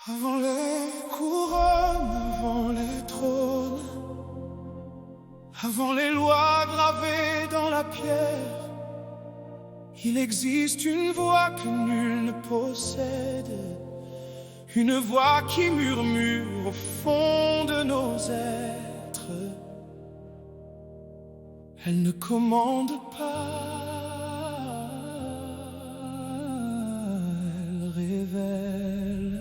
Avant les couronnes, avant les trônes, avant les lois gravées dans la pierre, il existe une voix que nul ne possède, une voix qui murmure au fond de nos êtres. Elle ne commande pas, elle révèle.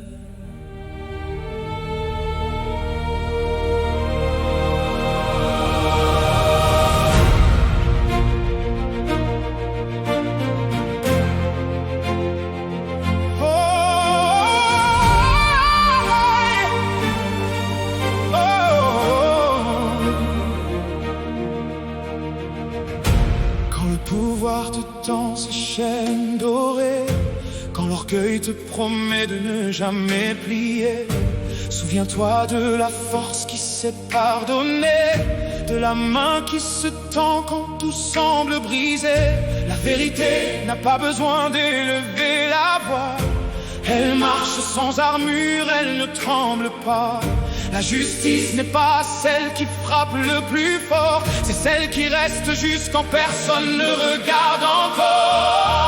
Pouvoir te tend ses chaînes dorées, quand l'orgueil te promet de ne jamais plier. Souviens-toi de la force qui sait pardonner, de la main qui se tend quand tout semble brisé. La vérité n'a pas besoin d'élever la voix, elle marche sans armure, elle ne tremble pas. La justice n'est pas celle qui frappe le plus fort, c'est celle qui reste juste quand personne ne regarde encore.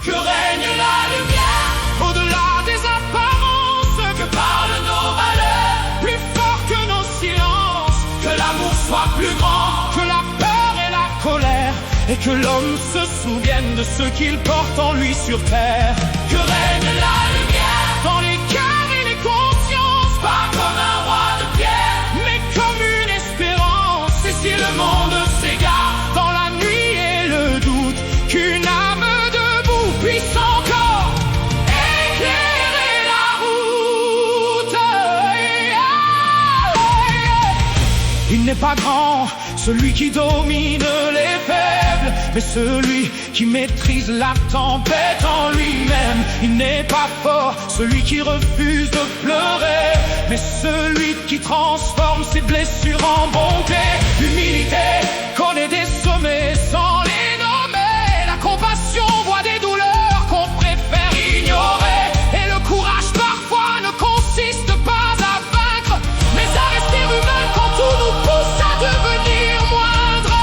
Que règne la lumière au-delà des apparences, que parlent nos valeurs plus fort que nos silences. Que l'amour soit plus grand que la peur et la colère, et que l'homme se souvienne de ce qu'il porte en lui sur terre. Que règne la lumière dans les cœurs et les consciences, pas comme un roi de pierre, mais comme une espérance. Et si le monde s'égare dans la nuit et le doute, qu'une âme debout puisse encore éclairer la route. Il n'est pas grand celui qui domine les faibles, mais celui qui maîtrise la tempête en lui-même. Il n'est pas fort celui qui refuse de pleurer, mais celui qui transforme ses blessures en bonté. L'humilité connaît des sommets sans les nommer, la compassion voit des douleurs qu'on préfère ignorer, et le courage parfois ne consiste pas à vaincre, mais à rester humain quand tout nous pousse à devenir moindre.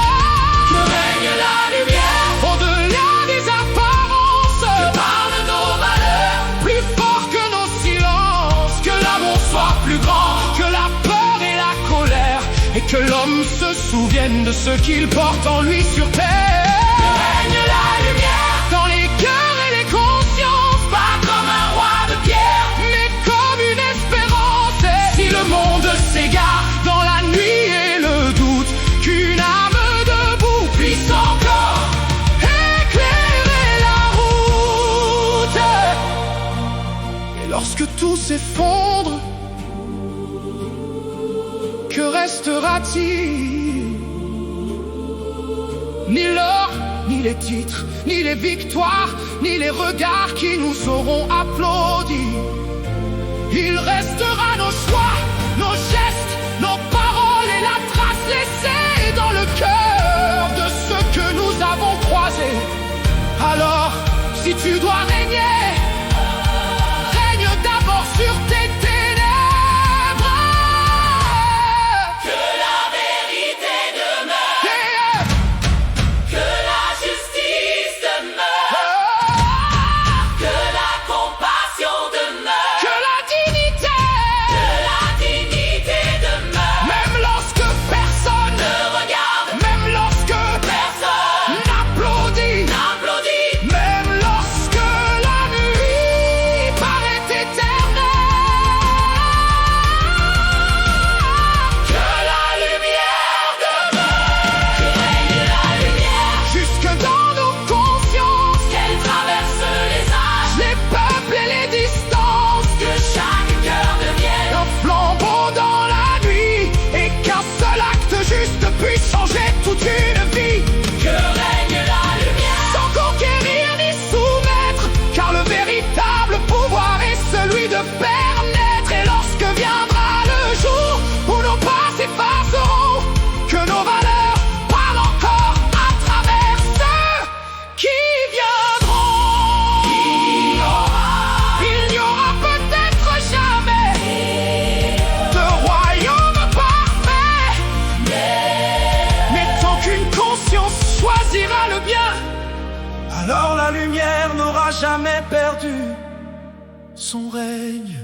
Que règne la lumière au-delà des apparences, que parlent nos valeurs plus fort que nos silences. Que l'amour soit plus grand que la peur et la colère, et que l'homme se souvienne de ce qu'il porte en lui sur terre. Que règne la lumière dans les cœurs et les consciences, pas comme un roi de pierre, mais comme une espérance. Et si le monde s'égare dans la nuit et le doute, qu'une âme debout puisse encore éclairer la route. Et lorsque tout s'effondre, que restera-t-il? Ni l'or, ni les titres, ni les victoires, ni les regards qui nous auront applaudis. Il restera nos choix, nos gestes, nos paroles et la trace laissée dans le cœur de ceux que nous avons croisés. Alors, si tu dois régner, règne d'abord sur tes ténèbres. Que la vérité demeure, que la justice demeure, que la compassion demeure, que la dignité demeure. Même lorsque personne ne regarde, même lorsque personne n'applaudit, même lorsque choisira le bien, alors la lumière n'aura jamais perdu son règne.